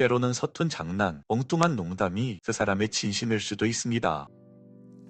때로는 서툰 장난, 엉뚱한 농담이 그 사람의 진심일 수도 있습니다.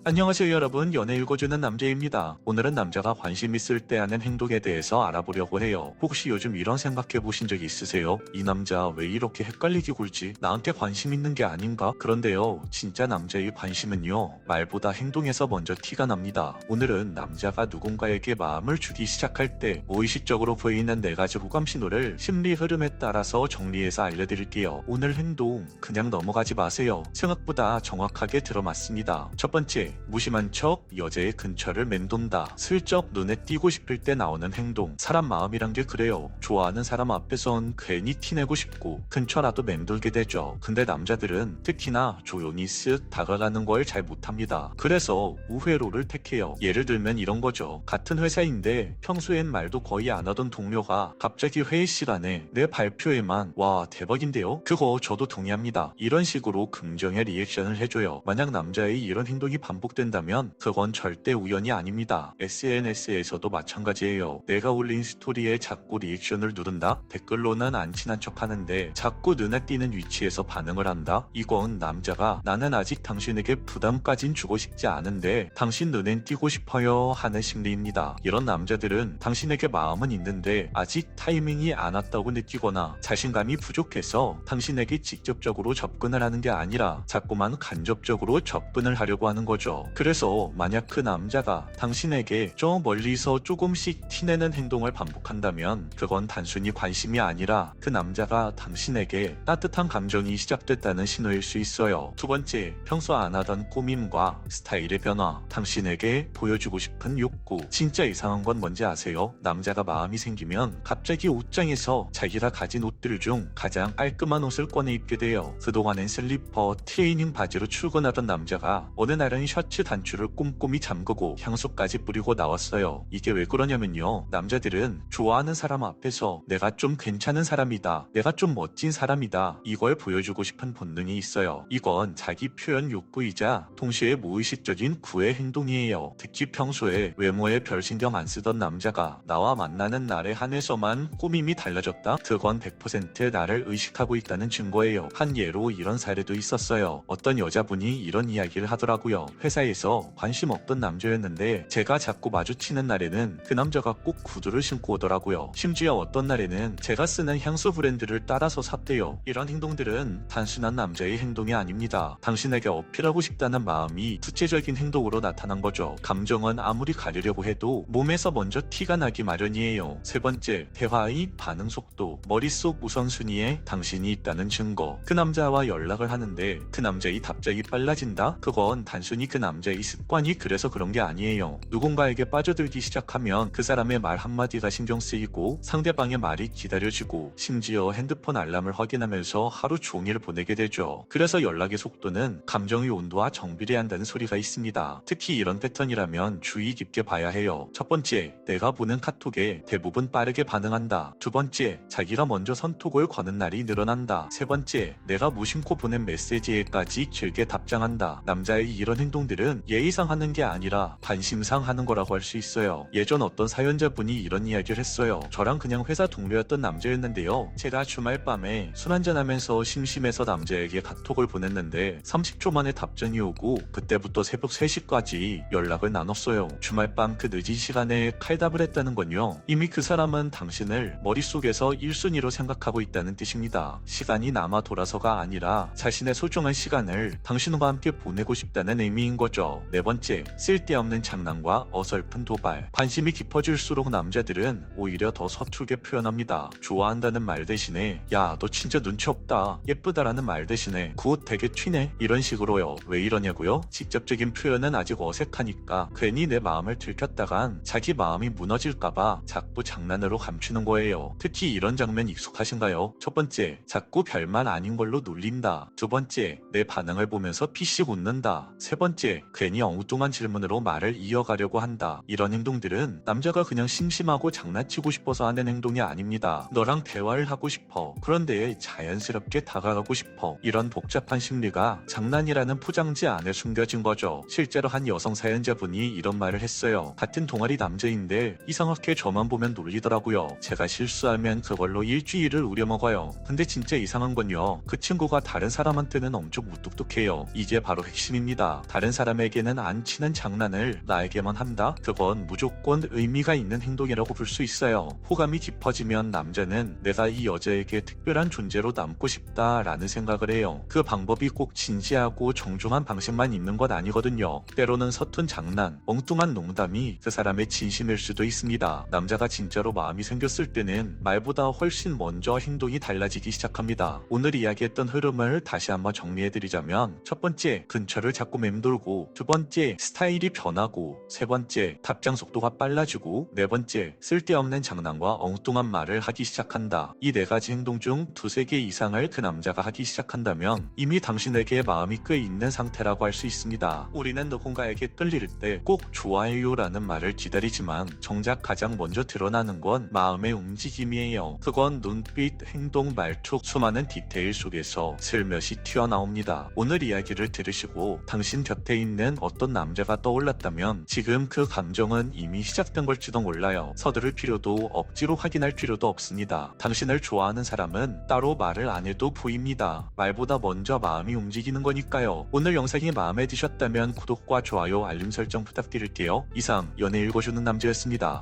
안녕하세요 여러분, 연애 읽어주는 남자입니다. 오늘은 남자가 관심 있을 때 하는 행동에 대해서 알아보려고 해요. 혹시 요즘 이런 생각해 보신 적 있으세요? 이 남자 왜 이렇게 헷갈리게 굴지? 나한테 관심 있는 게 아닌가? 그런데요, 진짜 남자의 관심은요, 말보다 행동에서 먼저 티가 납니다. 오늘은 남자가 누군가에게 마음을 주기 시작할 때 무의식적으로 보이는 4가지 호감 신호를 심리 흐름에 따라서 정리해서 알려드릴게요. 오늘 행동 그냥 넘어가지 마세요. 생각보다 정확하게 들어맞습니다. 첫 번째, 무심한 척 여자의 근처를 맴돈다. 슬쩍 눈에 띄고 싶을 때 나오는 행동. 사람 마음이란 게 그래요. 좋아하는 사람 앞에선 괜히 티내고 싶고 근처라도 맴돌게 되죠. 근데 남자들은 특히나 조용히 쓱 다가가는 걸 잘 못합니다. 그래서 우회로를 택해요. 예를 들면 이런 거죠. 같은 회사인데 평소엔 말도 거의 안 하던 동료가 갑자기 회의 시간에 내 발표에만 "와 대박인데요? 그거 저도 동의합니다." 이런 식으로 긍정의 리액션을 해줘요. 만약 남자의 이런 행동이 반복된다면 그건 절대 우연이 아닙니다. SNS에서도 마찬가지예요. 내가 올린 스토리에 자꾸 리액션을 누른다? 댓글로는 안 친한 척 하는데 자꾸 눈에 띄는 위치에서 반응을 한다? 이건 남자가 "나는 아직 당신에게 부담까진 주고 싶지 않은데 당신 눈엔 띄고 싶어요" 하는 심리입니다. 이런 남자들은 당신에게 마음은 있는데 아직 타이밍이 안 왔다고 느끼거나 자신감이 부족해서 당신에게 직접적으로 접근을 하는 게 아니라 자꾸만 간접적으로 접근을 하려고 하는 거죠. 그래서 만약 그 남자가 당신에게 저 멀리서 조금씩 티내는 행동을 반복한다면 그건 단순히 관심이 아니라 그 남자가 당신에게 따뜻한 감정이 시작됐다는 신호일 수 있어요. 두 번째, 평소 안 하던 꾸밈과 스타일의 변화. 당신에게 보여주고 싶은 욕구. 진짜 이상한 건 뭔지 아세요? 남자가 마음이 생기면 갑자기 옷장에서 자기가 가진 옷들 중 가장 깔끔한 옷을 꺼내 입게 돼요. 그동안엔 슬리퍼, 트레이닝 바지로 출근하던 남자가 어느 날은 셔츠 단추를 꼼꼼히 잠그고 향수까지 뿌리고 나왔어요. 이게 왜 그러냐면요, 남자들은 좋아하는 사람 앞에서 내가 좀 괜찮은 사람이다, 내가 좀 멋진 사람이다, 이걸 보여주고 싶은 본능이 있어요. 이건 자기 표현 욕구이자 동시에 무의식적인 구애 행동이에요. 특히 평소에 외모에 별 신경 안 쓰던 남자가 나와 만나는 날에 한해서만 꾸밈이 달라졌다? 그건 100% 나를 의식하고 있다는 증거예요. 한 예로 이런 사례도 있었어요. 어떤 여자분이 이런 이야기를 하더라고요. 회사에서 관심 없던 남자였는데 제가 자꾸 마주치는 날에는 그 남자가 꼭 구두를 신고 오더라고요. 심지어 어떤 날에는 제가 쓰는 향수 브랜드를 따라서 샀대요. 이런 행동들은 단순한 남자의 행동이 아닙니다. 당신에게 어필하고 싶다는 마음이 구체적인 행동으로 나타난 거죠. 감정은 아무리 가리려고 해도 몸에서 먼저 티가 나기 마련이에요. 세 번째, 대화의 반응 속도. 머릿속 우선순위에 당신이 있다는 증거. 그 남자와 연락을 하는데 그 남자의 답장이 빨라진다? 그건 단순히 그 남자의 습관이 그래서 그런 게 아니에요. 누군가에게 빠져들기 시작하면 그 사람의 말 한마디가 신경 쓰이고 상대방의 말이 기다려지고 심지어 핸드폰 알람을 확인하면서 하루 종일 보내게 되죠. 그래서 연락의 속도는 감정의 온도와 정비례한다는 소리가 있습니다. 특히 이런 패턴이라면 주의 깊게 봐야 해요. 첫 번째, 내가 보낸 카톡에 대부분 빠르게 반응한다. 두 번째, 자기가 먼저 선톡을 거는 날이 늘어난다. 세 번째, 내가 무심코 보낸 메시지에까지 길게 답장한다. 남자의 이런 행동들은 예의상 하는 게 아니라 관심상 하는 거라고 할 수 있어요. 예전 어떤 사연자분이 이런 이야기를 했어요. 저랑 그냥 회사 동료였던 남자였는데요, 제가 주말 밤에 술 한잔하면서 심심해서 남자에게 카톡을 보냈는데 30초 만에 답장이 오고 그때부터 새벽 3시까지 연락을 나눴어요. 주말 밤 그 늦은 시간에 칼답을 했다는 건요, 이미 그 사람은 당신을 머릿속에서 1순위로 생각하고 있다는 뜻입니다. 시간이 남아 돌아서가 아니라 자신의 소중한 시간을 당신과 함께 보내고 싶다는 의미인 거죠. 네 번째, 쓸데없는 장난과 어설픈 도발. 관심이 깊어질수록 남자들은 오히려 더 서툴게 표현합니다. 좋아한다는 말 대신에 "야, 너 진짜 눈치 없다. 예쁘다라는 말 대신에 "그 옷 되게 튀네." 이런 식으로요. 왜 이러냐고요? 직접적인 표현은 아직 어색하니까 괜히 내 마음을 들켰다간 자기 마음이 무너질까봐 자꾸 장난으로 감추는 거예요. 특히 이런 장면 익숙하신가요? 첫 번째, 자꾸 별말 아닌 걸로 놀린다. 두 번째, 내 반응을 보면서 피식 웃는다. 세 번째, 번째, 괜히 엉뚱한 질문으로 말을 이어가려고 한다. 이런 행동들은 남자가 그냥 심심하고 장난치고 싶어서 하는 행동이 아닙니다. 너랑 대화를 하고 싶어. 그런데 자연스럽게 다가가고 싶어. 이런 복잡한 심리가 장난이라는 포장지 안에 숨겨진 거죠. 실제로 한 여성 사연자분이 이런 말을 했어요. 같은 동아리 남자인데 이상하게 저만 보면 놀리더라고요. 제가 실수하면 그걸로 일주일을 우려먹어요. 근데 진짜 이상한 건요. 그 친구가 다른 사람한테는 엄청 무뚝뚝해요. 이게 바로 핵심입니다. 다른 사람에게는 안 치는 장난을 나에게만 한다? 그건 무조건 의미가 있는 행동이라고 볼 수 있어요. 호감이 깊어지면 남자는 내가 이 여자에게 특별한 존재로 남고 싶다라는 생각을 해요. 그 방법이 꼭 진지하고 정중한 방식만 있는 건 아니거든요. 때로는 서툰 장난, 엉뚱한 농담이 그 사람의 진심일 수도 있습니다. 남자가 진짜로 마음이 생겼을 때는 말보다 훨씬 먼저 행동이 달라지기 시작합니다. 오늘 이야기했던 흐름을 다시 한번 정리해드리자면, 첫 번째, 근처를 자꾸 맴돌고, 두 번째, 스타일이 변하고, 세 번째, 답장 속도가 빨라지고, 네 번째, 쓸데없는 장난과 엉뚱한 말을 하기 시작한다. 이 네 가지 행동 중 두세 개 이상을 그 남자가 하기 시작한다면 이미 당신에게 마음이 꽤 있는 상태라고 할 수 있습니다. 우리는 누군가에게 끌릴 때 꼭 좋아해요 라는 말을 기다리지만 정작 가장 먼저 드러나는 건 마음의 움직임이에요. 그건 눈빛, 행동, 말투, 수많은 디테일 속에서 슬며시 튀어나옵니다. 오늘 이야기를 들으시고 당신 곁에 있는 어떤 남자가 떠올랐다면 지금 그 감정은 이미 시작된 걸지도 몰라요. 서두를 필요도 억지로 확인할 필요도 없습니다. 당신을 좋아하는 사람은 따로 말을 안 해도 보입니다. 말보다 먼저 마음이 움직이는 거니까요. 오늘 영상이 마음에 드셨다면 구독과 좋아요, 알림 설정 부탁드릴게요. 이상 연애 읽어주는 남자였습니다.